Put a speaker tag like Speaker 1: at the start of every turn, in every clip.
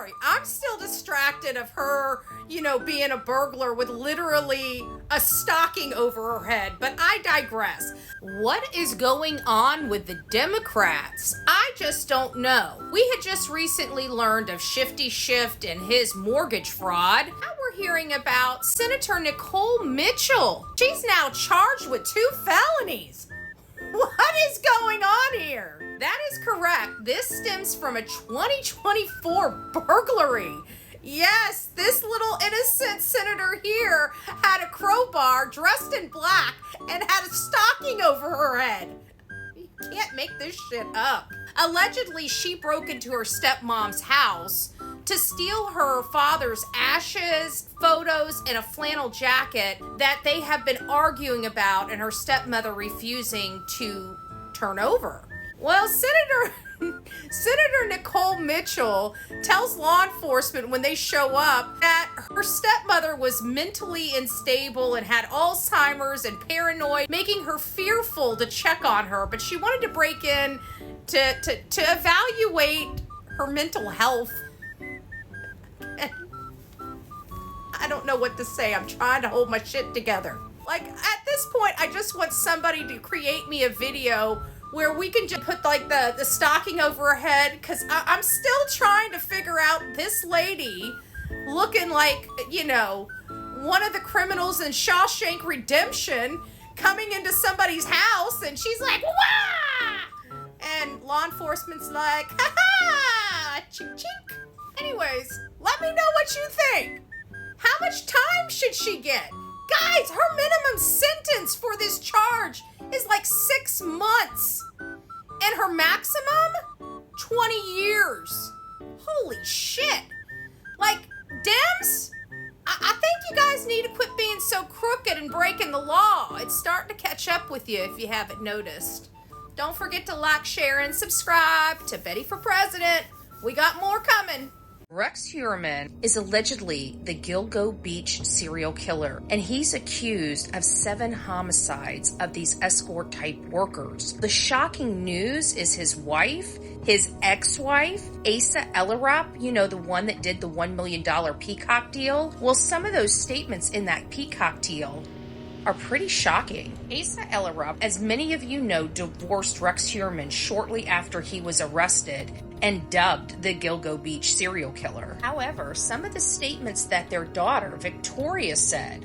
Speaker 1: sorry. I'm still distracted of her, being a burglar with literally a stocking over her head, but I digress. What is going on with the Democrats? I just don't know. We had just recently learned of Shifty Shift and his mortgage fraud. Now we're hearing about Senator Nicole Mitchell. She's now charged with 2 felonies. What is going on here? That is correct. This stems from a 2024 burglary. Yes, this little innocent senator here had a crowbar, dressed in black, and had a stocking over her head. You can't make this shit up. Allegedly, she broke into her stepmom's house to steal her father's ashes, photos, and a flannel jacket that they have been arguing about and her stepmother refusing to turn over. Well, Senator Nicole Mitchell tells law enforcement when they show up that her stepmother was mentally unstable and had Alzheimer's and paranoid, making her fearful to check on her, but she wanted to break in to evaluate her mental health. I don't know what to say. I'm trying to hold my shit together. Like, at this point, I just want somebody to create me a video where we can just put like the stocking over her head, because I'm still trying to figure out this lady looking like, one of the criminals in Shawshank Redemption coming into somebody's house, and she's like, wah! And law enforcement's like, ha ha, chink chink. Anyways, let me know what you think. How much time should she get? Guys, her minimum sentence for this charge is like 6 months. And her maximum? 20 years. Holy shit. Like, Dems, I think you guys need to quit being so crooked and breaking the law. It's starting to catch up with you if you haven't noticed. Don't forget to like, share, and subscribe to Betty for President. We got more coming. Rex Heuermann is allegedly the Gilgo Beach serial killer, and he's accused of 7 homicides of these escort-type workers. The shocking news is his wife, his ex-wife, Asa Erup, the one that did the $1 million Peacock deal. Well, some of those statements in that Peacock deal are pretty shocking. Asa Erup, as many of you know, divorced Rex Heuermann shortly after he was arrested and dubbed the Gilgo Beach serial killer. However, some of the statements that their daughter, Victoria, said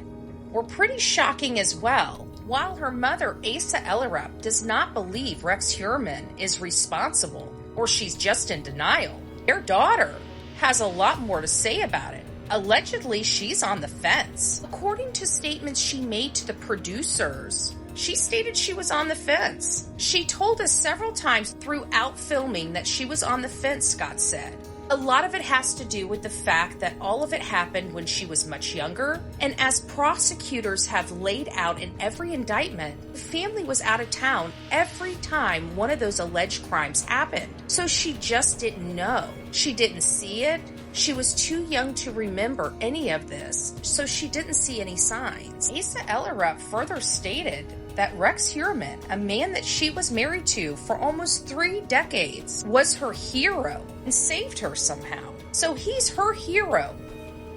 Speaker 1: were pretty shocking as well. While her mother, Asa Erup, does not believe Rex Heuermann is responsible, or she's just in denial, their daughter has a lot more to say about it. Allegedly, she's on the fence. According to statements she made to the producers, she stated she was on the fence. She told us several times throughout filming that she was on the fence, Scott said. A lot of it has to do with the fact that all of it happened when she was much younger, and as prosecutors have laid out in every indictment, the family was out of town every time one of those alleged crimes happened. So she just didn't know. She didn't see it. She was too young to remember any of this, so she didn't see any signs. Asa Erup further stated that Rex Heuermann, a man that she was married to for almost 3 decades, was her hero and saved her somehow. So he's her hero,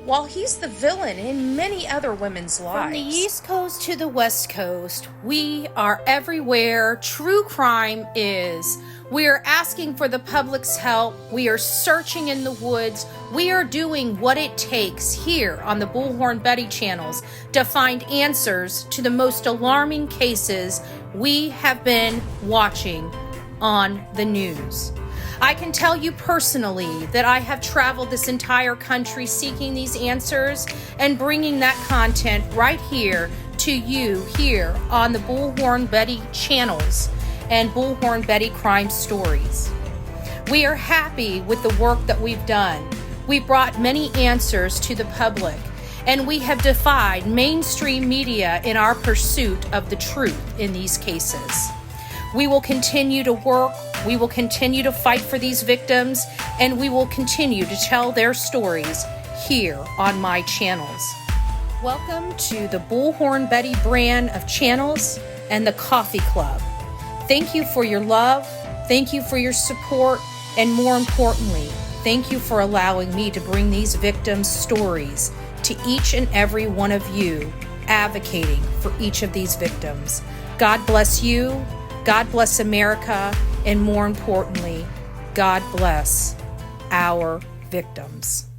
Speaker 1: while he's the villain in many other women's lives. From the East Coast to the West Coast, we are everywhere true crime is. We are asking for the public's help. We are searching in the woods. We are doing what it takes here on the Bullhorn Betty channels to find answers to the most alarming cases we have been watching on the news. I can tell you personally that I have traveled this entire country seeking these answers and bringing that content right here to you here on the Bullhorn Betty channels and Bullhorn Betty Crime Stories. We are happy with the work that we've done. We brought many answers to the public, and we have defied mainstream media in our pursuit of the truth in these cases. We will continue to work, we will continue to fight for these victims, and we will continue to tell their stories here on my channels. Welcome to the Bullhorn Betty brand of channels and the Coffee Club. Thank you for your love, thank you for your support, and more importantly, Thank you for allowing me to bring these victims' stories to each and every one of you advocating for each of these victims. God bless you, God bless America, and more importantly, God bless our victims.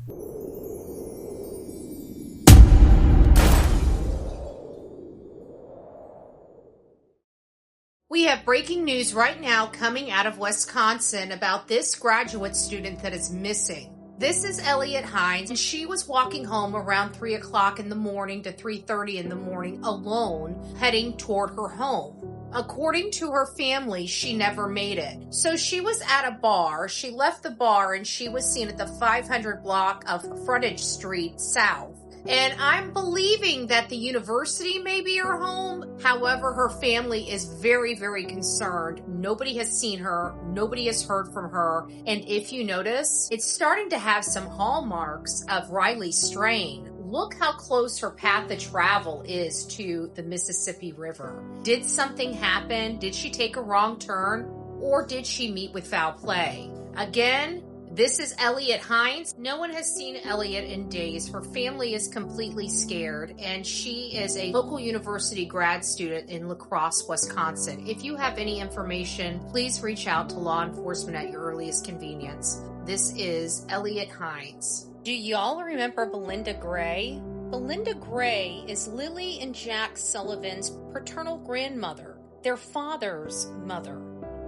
Speaker 1: We have breaking news right now coming out of Wisconsin about this graduate student that is missing. This is Elliot Hines, and she was walking home around 3 o'clock in the morning to 3:30 in the morning alone, heading toward her home. According to her family, she never made it. So she was at a bar. She left the bar and she was seen at the 500 block of Frontage Street South. And I'm believing that the university may be her home. However, her family is very, very concerned. Nobody has seen her. Nobody has heard from her. And if you notice, it's starting to have some hallmarks of Riley Strain. Look how close her path of travel is to the Mississippi River. Did something happen? Did she take a wrong turn? Or did she meet with foul play? Again, this is Elliot Hines. No one has seen Elliot in days. Her family is completely scared, and she is a local university grad student in La Crosse, Wisconsin. If you have any information, please reach out to law enforcement at your earliest convenience. This is Elliot Hines. Do y'all remember Belinda Gray? Belinda Gray is Lily and Jack Sullivan's paternal grandmother, their father's mother.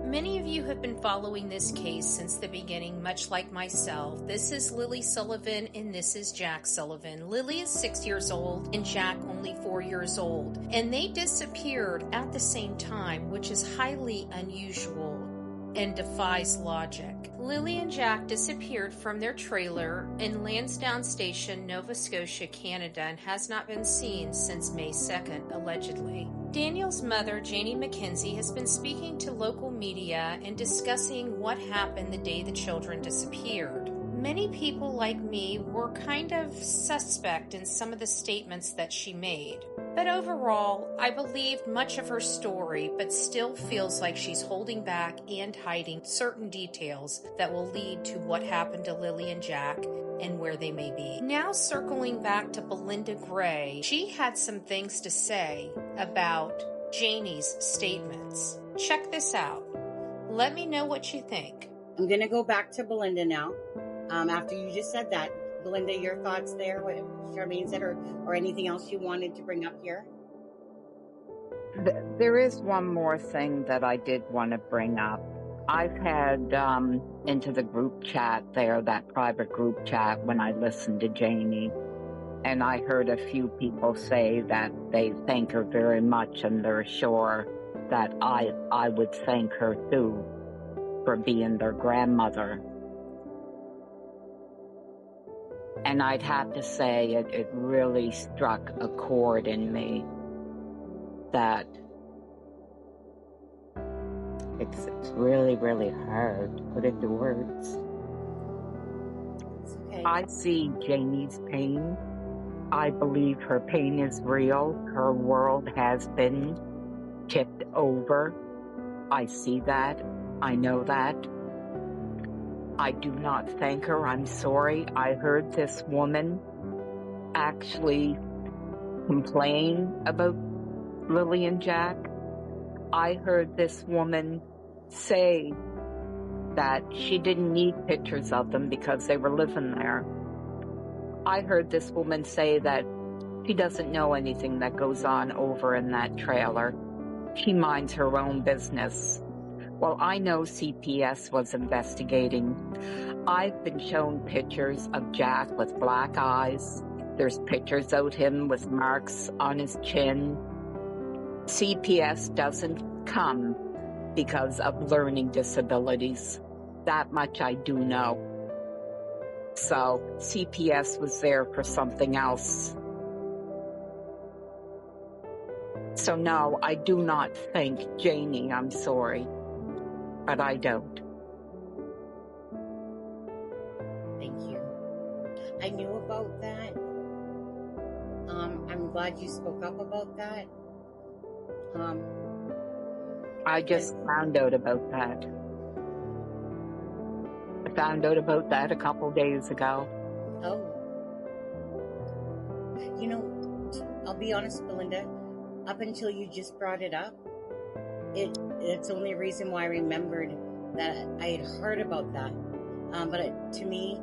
Speaker 1: Many of you have been following this case since the beginning, much like myself. This is Lily Sullivan and this is Jack Sullivan. Lily is 6 years old and Jack only 4 years old. And they disappeared at the same time, which is highly unusual and defies logic. Lily and Jack disappeared from their trailer in Lansdowne Station, Nova Scotia, Canada, and has not been seen since May 2nd, allegedly. Daniel's mother, Janie McKenzie, has been speaking to local media and discussing what happened the day the children disappeared. Many people like me were kind of suspect in some of the statements that she made. But overall, I believed much of her story, but still feels like she's holding back and hiding certain details that will lead to what happened to Lily and Jack and where they may be. Now circling back to Belinda Gray, she had some things to say about Janie's statements. Check this out. Let me know what you think.
Speaker 2: I'm going to go back to Belinda now. After you just said that, Belinda, your thoughts there, what Charmaine said, or anything else you wanted to bring up here?
Speaker 3: There is one more thing that I did want to bring up. I've had into the group chat there, that private group chat, when I listened to Janie, and I heard a few people say that they thank her very much and they're sure that I would thank her too for being their grandmother. And I'd have to say it really struck a chord in me that it's really, really hard to put into words.
Speaker 2: Okay.
Speaker 3: I see Janie's pain. I believe her pain is real. Her world has been tipped over. I see that. I know that. I do not thank her. I'm sorry. I heard this woman actually complain about Lily and Jack. I heard this woman say that she didn't need pictures of them because they were living there. I heard this woman say that she doesn't know anything that goes on over in that trailer. She minds her own business. Well, I know CPS was investigating. I've been shown pictures of Jack with black eyes. There's pictures of him with marks on his chin. CPS doesn't come because of learning disabilities. That much I do know. So CPS was there for something else. So no, I do not thank Janie. I'm sorry. But I don't.
Speaker 2: Thank you. I knew about that. I'm glad you spoke up about that.
Speaker 3: I just found out about that. found out about that a couple days ago.
Speaker 2: Oh. You know, I'll be honest, Belinda, up until you just brought it up, it's the only reason why I remembered that I had heard about that. But to me,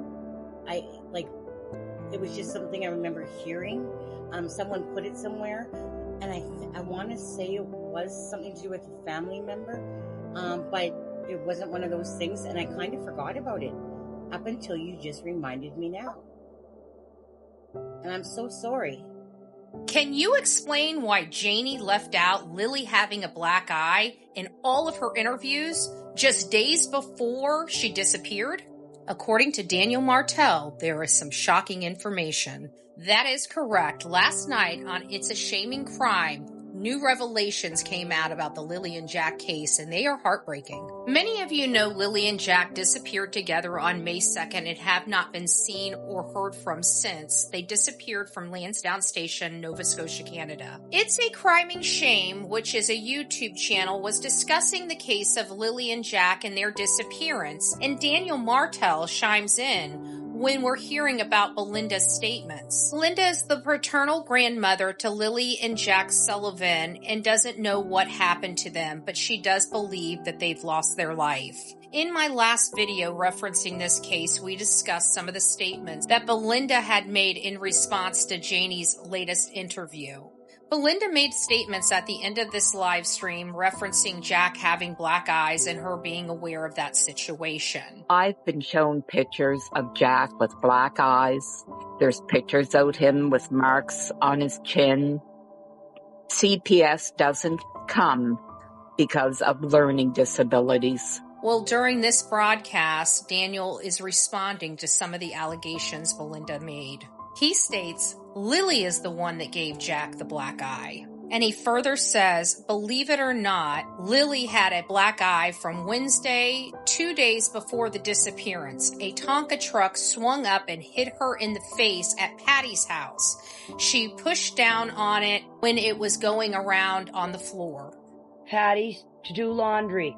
Speaker 2: it was just something I remember hearing. Someone put it somewhere, and I want to say it was something to do with a family member, but it wasn't one of those things, and I kind of forgot about it up until you just reminded me now. And I'm so sorry.
Speaker 1: Can you explain why Janie left out Lily having a black eye in all of her interviews just days before she disappeared? According to Daniel Martell, there is some shocking information. That is correct. Last night on It's a Shaming Crime, new revelations came out about the Lily and Jack case, and they are heartbreaking. Many of you know Lily and Jack disappeared together on May 2nd and have not been seen or heard from since. They disappeared from Lansdowne Station, Nova Scotia, Canada. It's a Criming Shame, which is a YouTube channel, was discussing the case of Lily and Jack and their disappearance, and Daniel Martell chimes in when we're hearing about Belinda's statements. Belinda is the paternal grandmother to Lily and Jack Sullivan and doesn't know what happened to them, but she does believe that they've lost their life. In my last video referencing this case, we discussed some of the statements that Belinda had made in response to Janie's latest interview. Belinda made statements at the end of this live stream referencing Jack having black eyes and her being aware of that situation.
Speaker 3: I've been shown pictures of Jack with black eyes. There's pictures of him with marks on his chin. CPS doesn't come because of learning disabilities.
Speaker 1: Well, during this broadcast, Daniel is responding to some of the allegations Belinda made. He states, Lily is the one that gave Jack the black eye. And he further says, believe it or not, Lily had a black eye from Wednesday, 2 days before the disappearance. A Tonka truck swung up and hit her in the face at Patty's house. She pushed down on it when it was going around on the floor.
Speaker 4: Patty's to do laundry.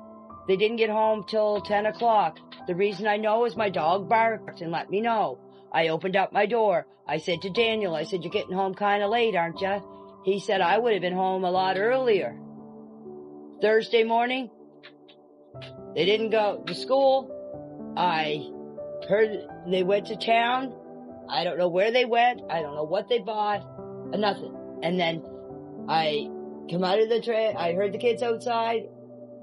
Speaker 4: They didn't get home till 10 o'clock. The reason I know is my dog barked and let me know. I opened up my door. I said to Daniel, I said, you're getting home kind of late, aren't you? He said, I would have been home a lot earlier. Thursday morning, they didn't go to school. I heard they went to town. I don't know where they went. I don't know what they bought. Nothing. And then I come out of the train. I heard the kids outside,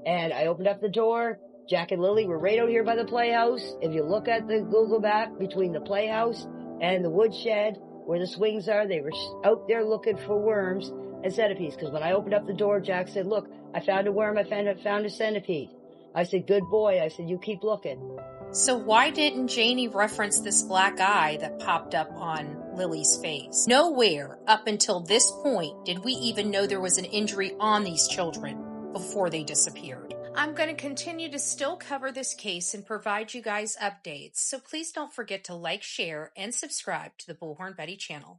Speaker 4: and I opened up the door. Jack and Lily were right out here by the playhouse. If you look at the Google map between the playhouse and the woodshed where the swings are, they were out there looking for worms and centipedes. Because when I opened up the door, Jack said, look, I found a worm. I found a centipede. I said, good boy. I said, you keep looking.
Speaker 1: So why didn't Janie reference this black eye that popped up on Lily's face? Nowhere up until this point did we even know there was an injury on these children before they disappeared. I'm going to continue to still cover this case and provide you guys updates, so please don't forget to like, share, and subscribe to the Bullhorn Betty channel.